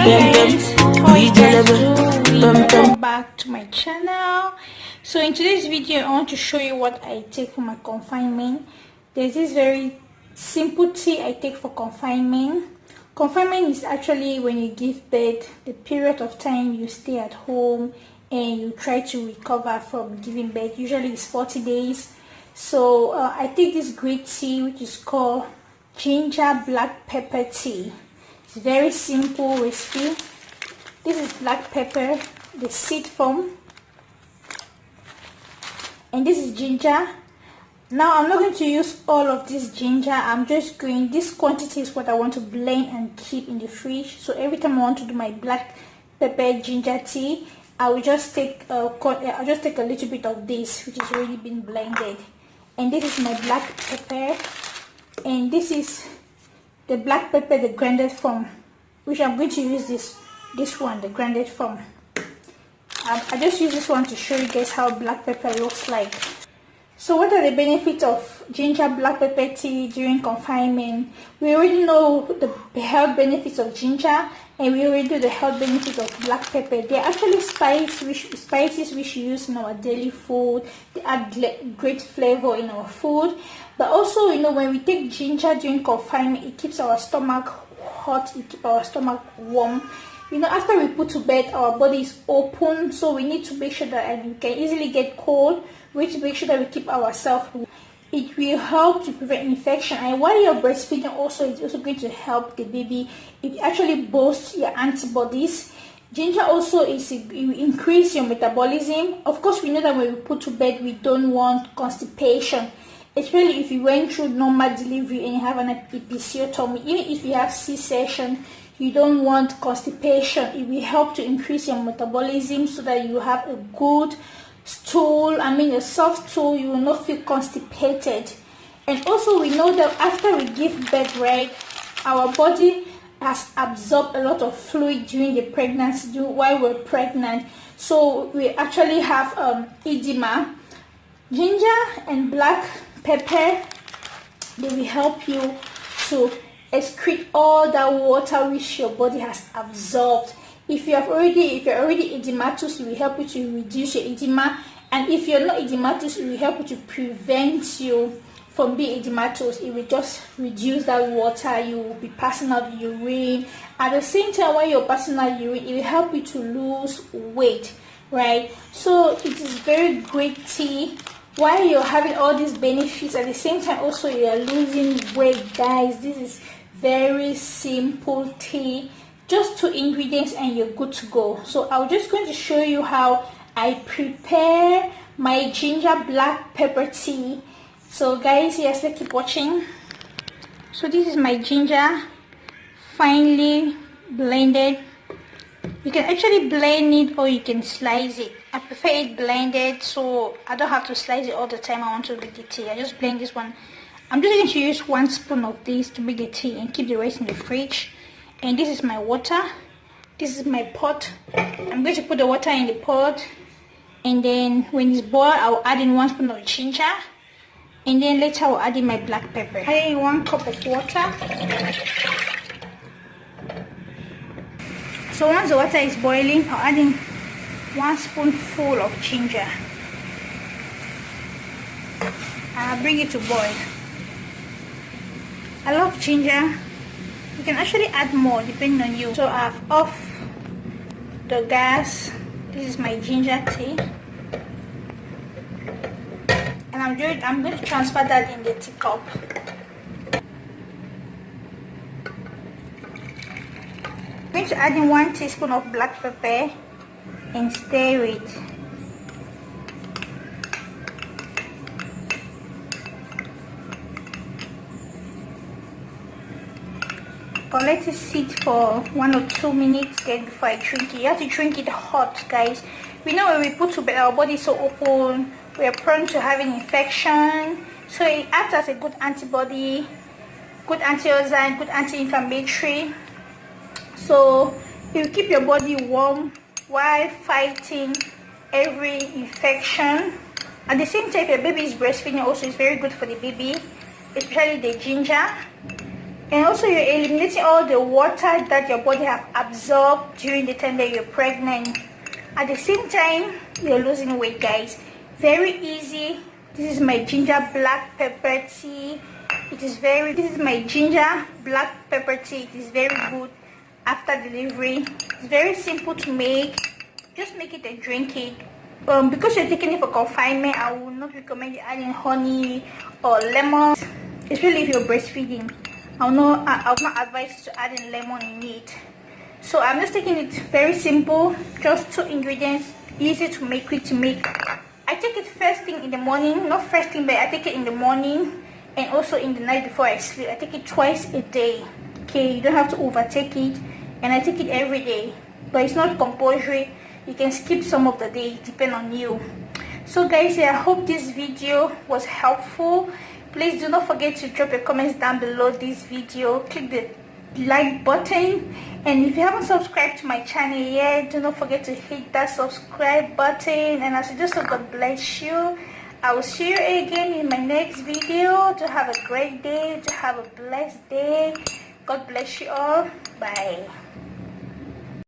guys, how are you guys doing? Welcome back to my channel. So in today's video I want to show you what I take for my confinement. There's this very simple tea I take for confinement. Confinement is actually when you give birth, the period of time you stay at home and you try to recover from giving birth. Usually it's 40 days. So I take this great tea which is called ginger black pepper tea. It's very simple recipe. This is black pepper, the seed form, and this is ginger. Now I'm not going to use all of this ginger. I'm just going, this quantity is what I want to blend and keep in the fridge. So every time I want to do my black pepper ginger tea, I will just take I'll just take a little bit of this which has already been blended. And this is my black pepper, and this is the black pepper, the grounded form, which I'm going to use this one, the grounded form. I just use this one to show you guys how black pepper looks like. So what are the benefits of ginger black pepper tea during confinement? We already know the health benefits of ginger, and we already know the health benefits of black pepper. They're actually spices which we use in our daily food. They add great flavor in our food. But also, you know, when we take ginger during confinement, it keeps our stomach hot, it keeps our stomach warm. You know, after we put to bed, our body is open, so we need to make sure that we can easily get cold. We need to make sure that we keep ourselves warm. It will help to prevent infection, and while you're breastfeeding also, it's also going to help the baby. It actually boosts your antibodies. Ginger also it will increase your metabolism. Of course, we know that when we put to bed, we don't want constipation, especially if you went through normal delivery and you have an episiotomy. Even if you have C-section, you don't want constipation. It will help to increase your metabolism so that you have a good stool, a soft stool. You will not feel constipated. And also we know that after we give birth, right, our body has absorbed a lot of fluid during the pregnancy, while we're pregnant, so we actually have edema. Ginger and black pepper, they will help you to excrete all that water which your body has absorbed. If you're already edematous, it will help you to reduce your edema, and if you're not edematous, it will help you to prevent you from being edematous. It will just reduce that water. You will be passing out urine. At the same time, when you're passing out urine, it will help you to lose weight, right? So it is very great tea. While you're having all these benefits, at the same time also you're losing weight, guys. This is very simple tea. Just 2 ingredients and you're good to go. So I'm just going to show you how I prepare my ginger black pepper tea. So guys, yes, let's keep watching. So this is my ginger, finely blended. You can actually blend it or you can slice it. I prefer it blended, so I don't have to slice it all the time I want to make the tea. I just blend this one. I'm just going to use 1 spoon of this to make the tea and keep the rest in the fridge. And this is my water. This is my pot. I'm going to put the water in the pot, and then when it's boiled, I'll add in 1 spoon of ginger, and then later I'll add in my black pepper. Add in 1 cup of water. So once the water is boiling, I'll add in 1 spoonful of ginger, and I'll bring it to boil. I love ginger. You can actually add more depending on you. So I've off the gas. This is my ginger tea, and I'm going to transfer that in the teacup. I'm going to add in 1 teaspoon of black pepper and stir it. I'll let it sit for 1 or 2 minutes then before I drink it. You have to drink it hot, guys. We know when we put to bed, our body is so open, we are prone to having infection. So it acts as a good antibody, good antioxidant, good anti-inflammatory. So it will keep your body warm while fighting every infection. At the same time, if your baby is breastfeeding, also it's very good for the baby, especially the ginger. And also you're eliminating all the water that your body have absorbed during the time that you're pregnant. At the same time, you're losing weight, guys. Very easy. This is my ginger black pepper tea. This is my ginger black pepper tea. It is very good after delivery. It's very simple to make. Just make it and drink it. Because you're taking it for confinement, I will not recommend you adding honey or lemon, especially if you're breastfeeding. I will not advise you to add in lemon in it. So I'm just taking it very simple, just 2 ingredients, easy to make, quick to make. I take it first thing in the morning, not first thing, but I take it in the morning and also in the night before I sleep. I take it twice a day. Okay, you don't have to overtake it, and I take it every day, but it's not compulsory. You can skip some of the day, depend on you. So guys, I hope this video was helpful. Please do not forget to drop your comments down below this video. Click the like button, and if you haven't subscribed to my channel yet, do not forget to hit that subscribe button. And I suggest God bless you. I will see you again in my next video. To have a great day, to have a blessed day. God bless you all. Bye.